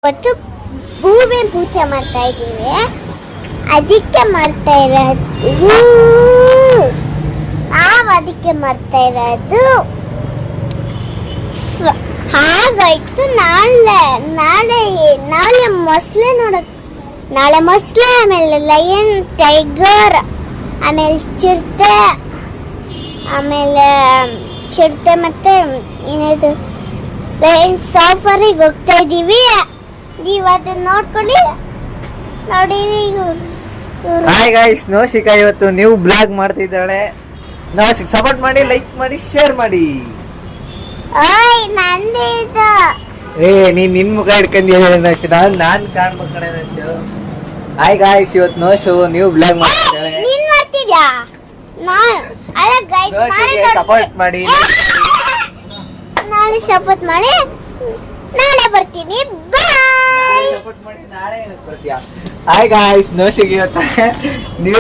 ಇವತ್ತು ಭೂಮಿ ಪೂಜೆ ಮಾಡ್ತಾ ಇದ್ದೀವಿ. ಅದಕ್ಕೆ ಮಾಡ್ತಾ ಇರೋದು ಅದಕ್ಕೆ ಮಾಡ್ತಾ ಇರೋದು ಹಾಗಾಯ್ತು. ನಾಳೆ ಮೊಸಳೆ ನೋಡಕ್, ನಾಳೆ ಮೊಸಳೆ, ಆಮೇಲೆ ಲಯನ್, ಟೈಗರ್, ಆಮೇಲೆ ಚಿರತೆ ಮತ್ತೆ ಏನಾದ್ರು ಲಯನ್ ಸಫಾರಿಗೆ ಹೋಗ್ತಾ ಇದ್ದೀವಿ. ನೀವು ಅದನ್ನ ನೋಡ್ಕೊಳ್ಳಿ. ನೋಡಿ, ಹಾಯ್ ಗಾಯ್ಸ್, ನೌಶಿಕಾ ಇವತ್ತು ನ್ಯೂ ಬ್ಲಾಗ್ ಮಾಡ್ತಿದ್ದಾಳೆ. ನೌಶಿಕ್ ಸಪೋರ್ಟ್ ಮಾಡಿ, ಲೈಕ್ ಮಾಡಿ, ಶೇರ್ ಮಾಡಿ. ಓಯ್ ನಂದೇ ಇದು. ನೀನ್ ನಿನ್ ಮುಖ ಹಿಡ್ಕೊಂಡಿದ್ದೆ ನೌಶಿ, ನಾನ್ ಕಾಣ್ಬೇಕು ಕಣೆ ನೌಶು. ಹಾಯ್ ಗಾಯ್ಸ್, ಇವತ್ತು ನೌಶು ನ್ಯೂ ಬ್ಲಾಗ್ ಮಾಡ್ತಿದ್ದಾಳೆ. ನೀನ್ ಮಾಡ್ತಿದ್ಯಾ? ಅಲ್ಲ ಗೈಸ್, ನೌಶಿಗೆ ಸಪೋರ್ಟ್ ಮಾಡಿ. ನಾಳೆ ಸಪೋರ್ಟ್ ಮಾಡಿ, ನಾಳೆ ಬರ್ತೀನಿ. ಬಾಯ್. ಸಪೋರ್ಟ್ ಮಾಡಿ, ನಾಳೆ ಏನಕ್ಕೆ ಬರ್ತೀಯಾ? ಹಾಯ್ ಗಾಯ್ಸ್, ನೌಶಿಗೆ ಇವತ್ತು ನ್ಯೂ